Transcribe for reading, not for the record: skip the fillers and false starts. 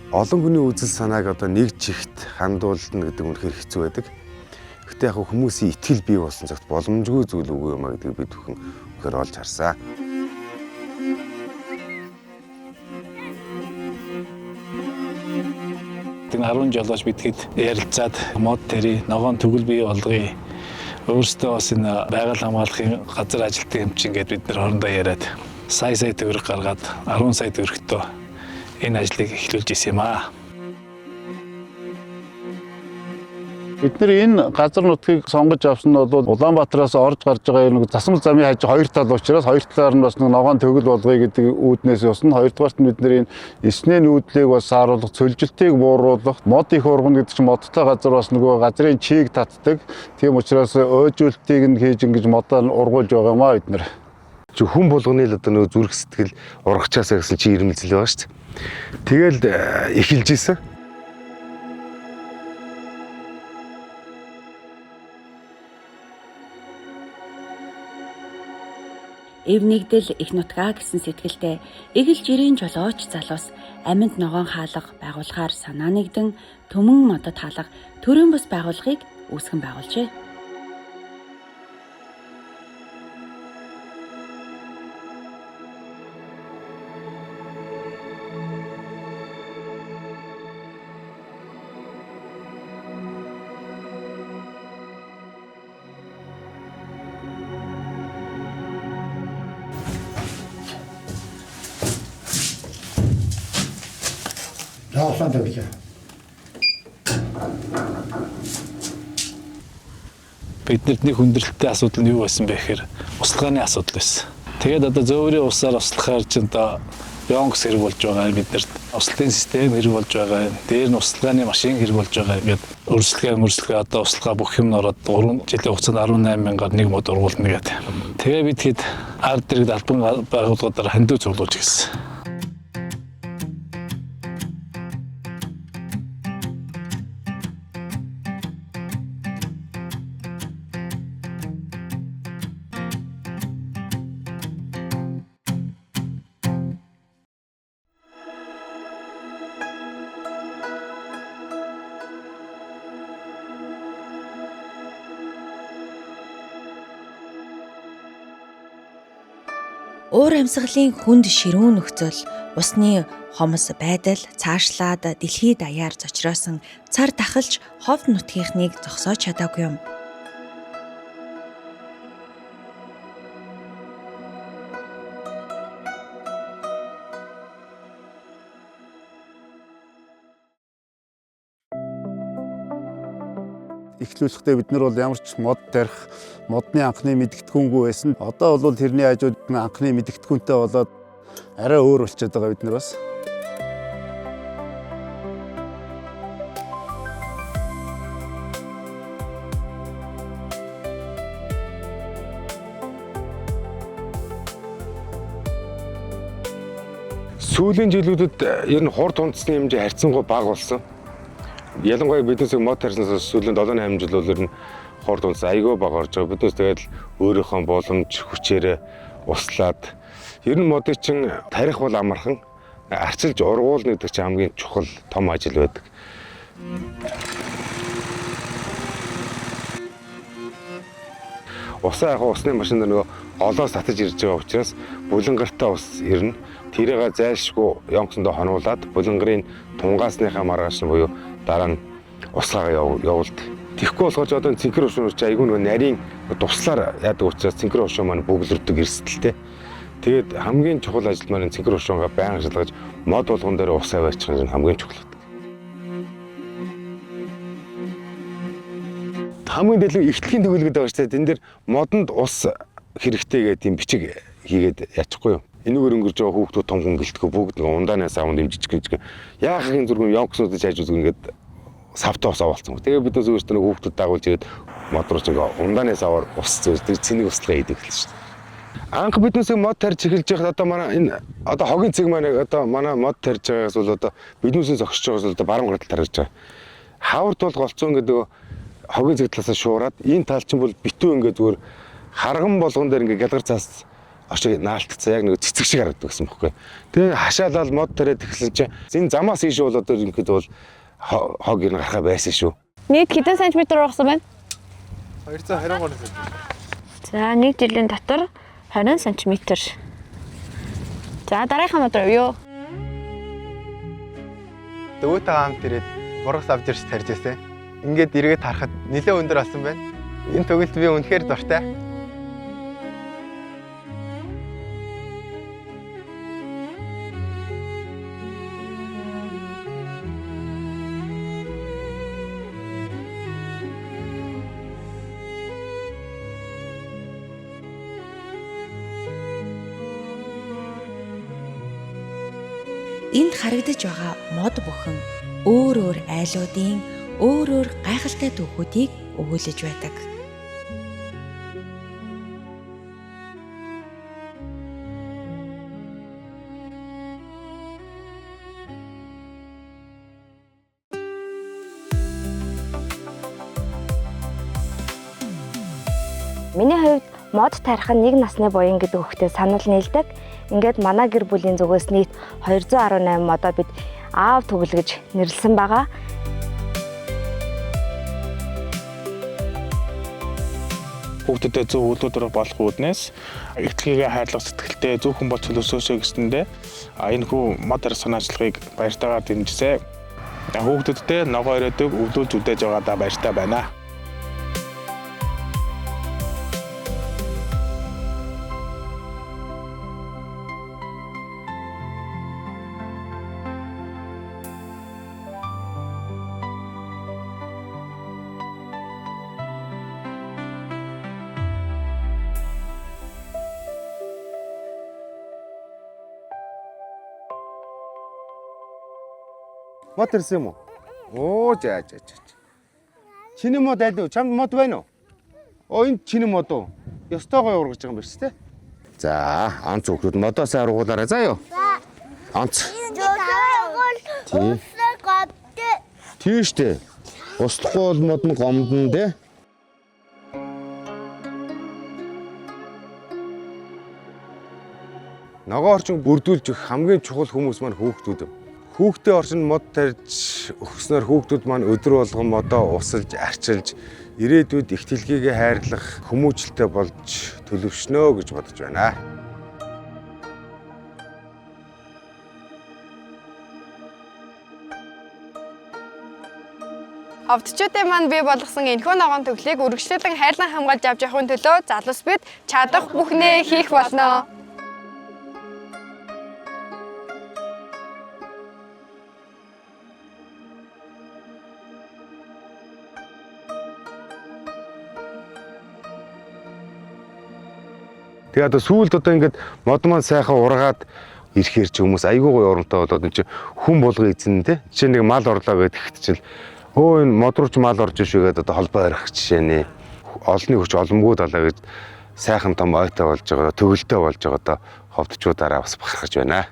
Олон хүний үзэл санааг одоо нэг чигт хандуулна гэдэг үнэхээр хэцүү байдаг. Гэхдээ яг хүмүүсийн итгэл бий болсон цагт боломжгүй зүйл үгүй юм а гэдгийг бид бүхэн үнэхээр олж харсан. Тэг 10 жолооч бидгээд ярилцаад мод тэрий ногоон төгөл бий болгоё. Өөрсдөө бас энэ байгаль хамгаалахын газар ажилтны эмч ингээд бид нар хоорондоо яриад сая төгрөг гаргаад 10 сая төгрөгтөө энэ ажлыг эхлүүлж ирсэн юм аа. Бид нар энэ газар нутгийг сонгож авсан нь бол Улаанбаатараас орж гарч байгаа нэг засмал замын хажуу хоёр тал учраас хоёр талаар нь бас нэг ногоон төгөл болгоё гэдэг үүднээс усна. Хоёрдугаарт нь бид нар энэ эсний нүүдлийг бас сааруулах, цөлжилтийг бууруулах, мод их ургана гэдэг чинь модтой газар бас нөгөө газрын чийг татдаг. Тийм учраас ойжуултыг нь хийж ингэж модоор ургуулж байгаа юм аа бид нар. Хүн болгоны л одоо нөгөө зүрх сэтгэл ургачаасаа гэсэн чи ирмэлзэл байгаа шүү дээ. Тэгэл эхэлж исэн. Эв нэгдэл их нутгаа гэсэн сэтгэлтэй эгэл жирийн жолооч залуус амьд ногоон хаалга байгуулахаар санаа нэгдэн төмөн модод хаалга төрийн бус байгууллагыг үүсгэн байгуулжээ. Яасан тэглээ. Биднэрт нэг хүндрэлтэй асуудал нь юу байсан бэ гэхээр услгааны асуудал байсан. Тэгээд одоо зөөврийн усаар услахаар ч одоо Йонкс хэрэг болж байгаа биднэрт услын систем хэрэг болж байгаа. Дээр нь услгааны машин хэрэг болж байгаа. Ингээд өрсөлдөө одоо услага бүх юм ороод 3 жилийн хугацаанд 18,000-аар нэг мод ургуулна гэдэг. Тэгээ бид хэд ард дэргэд албан байгууллагуудаар хандив цуглуулж гисэн. Уур амьсгалын хүнд ширүүн нөхцөл, усны хомос байдал цаашлаад дэлхийд даяар зочроосон цар тахалж ховд нутгийнхныг зогсоож чадаагүй юм. Эхлүүлэхдээ бид нар бол ямар ч мод тарих, модны анхны мэдгэдэггүнгүй байсан. Одоо бол тэрний хажууд анхны мэдгэдэггүнтэй болоод арай өөр болчиход байгаа бид нар бас. Сүүлийн жилүүдэд ер нь хурд унтсны хэмжээ харьцангуй бага болсон. Ялангуяа биднээс мод тарьснаас сүүлийн 7-8 жил бол ер нь хурд унтс айгүй бага орж байгаа. Биднээс тэгэл өөрийнхөө боломж хүчээрээ услаад ер нь модыг чин тарих бол амархан, арчилж ургуулна гэдэг чинь хамгийн чухал том ажил байдаг. Усаа яг усны машин дээр нөгөө голоос татаж ирж байгаа учраас булангартаа ус ирнэ. Тэрийг зайлшгүй Йонксондоо хонуулаад булангарын тунгаасныхаа маргааш нь буюу дараа нь усаагаа явуулдаг. Тэгэхгүй болохоор одоо цэнхэр ушуун чи айгүй нэг нарийн туслаар яадаг учраас цэнхэр ушуун маань бөглөрдөг эрсдэлтэй. Тэгээд хамгийн чухал ажил маань цэнхэр ушуунгаа байнга шалгаж мод болгон дээр ус аваачих нь хамгийн чухал. Хамгийн дэлгэн ихтгэлийн төгөлгөд байгаа шүү дээ. Тэн дээр модонд ус хэрэгтэй гэдэг юм бичиг хийгээд яачихгүй юу? Энэгээр өнгөрж байгаа хүүхдүүд том хүн гэлтгөө бүгд нэг ундаанаас аван дэмжиж гинж. Яахын зүргэн Йонксуудыг хайж үзгэн ингээд савтаа ус авалцсан. Тэгээ бидээс өөрсдөө нэг хүүхдүүд дагуулж ирээд мод руу ингээ ундаанаас аваар ус зөөж тэр цэнийг услага хийдэг л шүү дээ. Анх биднээс мод тарьж эхэлж байхад одоо манай энэ одоо хогийн цэг маань одоо манай мод тарьж байгаагаас бол одоо биднээсээ зогсож байгаас бол одоо баруун гарт тарьж байгаа. Хавард бол голцоо ингээд хогийн цэг талаас шуураад энэ тал чинь бол битүү ингээд зүгээр харган болгон дээр ингээ гялгар цаас очиг наалтцсан яг нэг цэцэг шиг харагддаг гэсэн бохоггүй. Тэгээ хашаалал мод тараад ихсэн чинь энэ замаас ийш бол одоо ингэхэд бол хог ин гарахаа байсан шүү. Нийт хэдэн сантиметр ургасан байна? 223 см. За 1 жилийн дотор 20 см. За дараагийн мод юу? Дөвөтэй хамт ирээд ургас авч ирж тарьж байсан. Ингээд эргээд харахад нэлээд өндөр болсон байна. Энэ төгөлд би үнэхээр дуртай. Энд харагдаж байгаа мод бүхэн өөр айлуудын өөр гайхалтай түүхүүдийг өгүүлж байдаг. Миний хувьд мод тарих нь 1 насны буян гэдэг үгтэй санал нийлдэг. Ингээд манай гэр бүлийн зүгээс нийт 218 модоо бид аав түгэл гэж нэрлсэн байгаа. Хүүхдэд зөв үйлдвэр болох үүднээс ихтлэгээ хайрлах сэтгэлтэй зөвхөн бол чөлөөсөөсөө гэсэндээ энэ хүү мод тарих санаачлагыг баяртайгаар дэмжisээ. Хүүхдэдтэй ногоо ирээдэг өвлүүлж үдээж байгаадаа баяртай байна. Мод ирсэн юм уу? Оо за. Чиний мод аль вэ? Чамд мод байна уу? Энэ чиний мод уу? Ёстой гоё ургаж байгаа юм байна шүү дээ. За, онц хүүхдүүд модоосаа ургуулаарай заа юу? Онц. Тийм штэ. Услахгүй бол мод нь гомдно те. Ногоо орчин бүрдүүлж өгөх хамгийн чухал хүмүүс маань хүүхдүүд юм. Хүүхдээ орчин мод тарьж өгснөөр хүүхдүүд маань өдөр болгон модоо усалж, арчилж, ирээдүйд их дэлхийгээ хайрлах хүмүүжлтэй болж төлөвшнө гэж бодож байна. Ховдчуудын маань бий болгосон энэхүү ногоон төглийг үргэлжлүүлэн хайрлан хамгаалж авч явахын төлөө залуус бид чадах бүхнээ хийх болно. Тэгээ одоо сүүлд одоо ингээд мод маань сайхан ургаад ирэхээр ч хүмүүс айгүй гоё оронтой болоод энэ чинь хүн болгоо эзэн те. Жишээ нэг мал орлоо гэдэгт чинь энэ мод руу ч мал орж ишээгээд одоо холбоо барих жишээ нэ. Олонний хүч оломгүй далаа гэж сайхан том ойтой болж байгаа, төгөлтэй болж байгаа одоо ховдчуудаараа бас бахархаж байна.